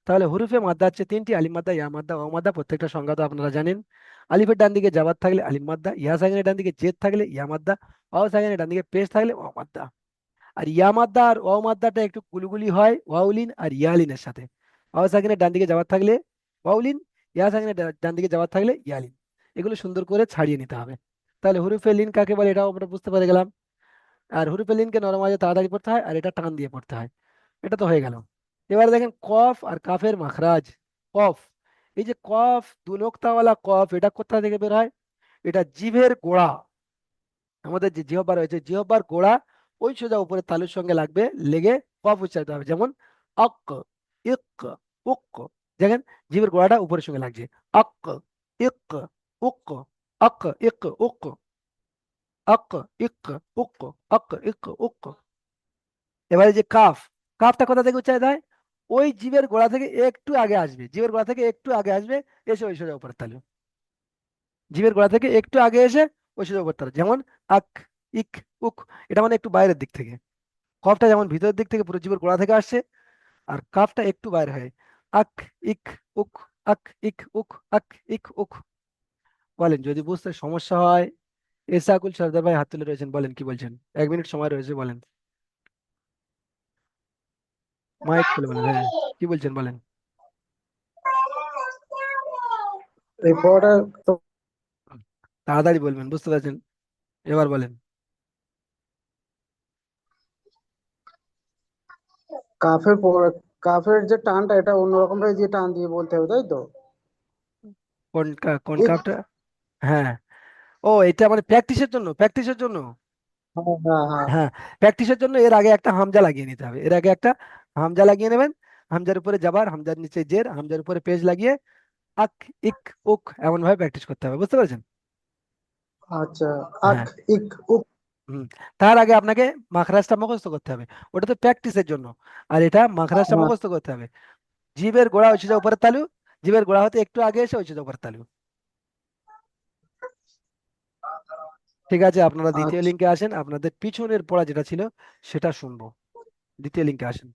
তাহলে হুরুফে মাদ্দা হচ্ছে তিনটি: আলিফ মাদ্দা, ইয়া মাদ্দা, ওয়া মাদ্দা। প্রত্যেকটা সংজ্ঞা তো আপনারা জানেন। আলিফের ডান দিকে জাবাত থাকলে আলিফ মাদ্দা, ইয়া সাকিনের ডান দিকে জেদ থাকলে ইয়া মাদ্দা, ওয়াও সাকিনের ডান দিকে পেশ থাকলে ওয়া মাদ্দা। আর ইয়া মাদ্দা আর ওয়াও মাদ্দাটা একটু গুলগুলি হয় ওয়াউলিন আর ইয়ালিনের সাথে। ওয়াও সাকিনের ডান দিকে জাবাত থাকলে ওয়াউলিন, ইয়া সাকিনের ডান দিকে জাবাত থাকলে ইয়ালিন। এগুলো সুন্দর করে ছাড়িয়ে নিতে হবে। তাহলে হুরুফে লিন কাকে বলে এটাও আমরা বুঝতে পেরে গেলাম। আর হুরুফে লিনকে নরম আওয়াজে তাড়াতাড়ি পড়তে হয়, আর এটা টান দিয়ে পড়তে হয়। এটা তো হয়ে গেল। এবারে দেখেন কফ আর কাফের মাখরাজ। কফ, এই যে কফ, দু নোক্তাওয়ালা কফ, এটা কোথা থেকে বের হয়? এটা জিভের গোড়া, আমাদের যে জিহ্বা রয়েছে জিহ্বার গোড়া ওই সোজা উপরে তালুর সঙ্গে লাগবে, লেগে কফ উচ্চারিত হবে। যেমন অক, ইক, উক। দেখেন জিভের গোড়াটা উপরের সঙ্গে লাগছে। অক, ইক, উক, অক, ইক, উক, অক, ইক, উক, অক, ইক, উক। এবারে যে কাফ, কাফটা কোথা থেকে উচ্চারিত হয়? ওই জীবের গোড়া থেকে একটু আগে আসবে, জীবের গোড়া থেকে একটু আগে আসবে, এসে ওই সোজা উপরে তালু। জীবের গোড়া থেকে একটু আগে এসে ওই সোজা উপরে তালু। যেমন আক, ইক, উক। এটা মানে একটু বাইরের দিক থেকে। কফটা যেমন ভিতরের দিক থেকে পুরো জীবের গোড়া থেকে আসছে, আর কাফটা একটু বাইরে হয়। আক, ইক, উক, আক, ইক, উক, আক, ইক, উক। বলেন যদি বুঝতে সমস্যা হয়। এসাকুল সর্দার ভাই হাত তুলে রয়েছেন, বলেন কি বলছেন? 1 মিনিট সময় রয়েছে, বলেন। মাইক খুলে বলেন, হ্যাঁ কি বলছেন বলেন। এই পড়াটা তো তাড়াতাড়ি বলবেন, বুঝতে পারছেন? এবার বলেন। কাফের কাফের যে টানটা এটা অন্যরকম ভাবে দিয়ে টান দিয়ে বলতে হবে, তাই তো? কোন ইক। কাপটা? হ্যাঁ। ও, এটা মানে প্র্যাকটিসের জন্য, প্র্যাকটিসের জন্য। হ্যাঁ হ্যাঁ হ্যাঁ। হ্যাঁ, প্র্যাকটিসের জন্য এর আগে একটা হামজা লাগিয়ে নিতে হবে। এর আগে একটা হামজা লাগিয়ে নেবেন। হামজার উপরে জাবার, হামজার নিচে জের, হামজার উপরে পেজ লাগিয়ে আক, ইক, উক এমন ভাবে প্র্যাকটিস করতে হবে। বুঝতে পারছেন? আচ্ছা। আক, হ্যাঁ। ইক, উক। হুম। তার আগে আপনাকে মাখরাজটা মুখস্থ করতে হবে। ওটা তো প্র্যাকটিসের জন্য। আর এটা মাখরাজটা হ্যাঁ। মুখস্থ করতে হবে। জিভের গোড়া হচ্ছে যে উপরের তালু, জিভের গোড়া হতে একটু আগে এসে হচ্ছে যে উপরের তালু। ঠিক আছে, আপনারা দ্বিতীয় আচ্ছা। লিঙ্কে আসেন, আপনাদের পিছনের পড়া যেটা ছিল সেটা শুনবো। দ্বিতীয় লিঙ্কে আসেন।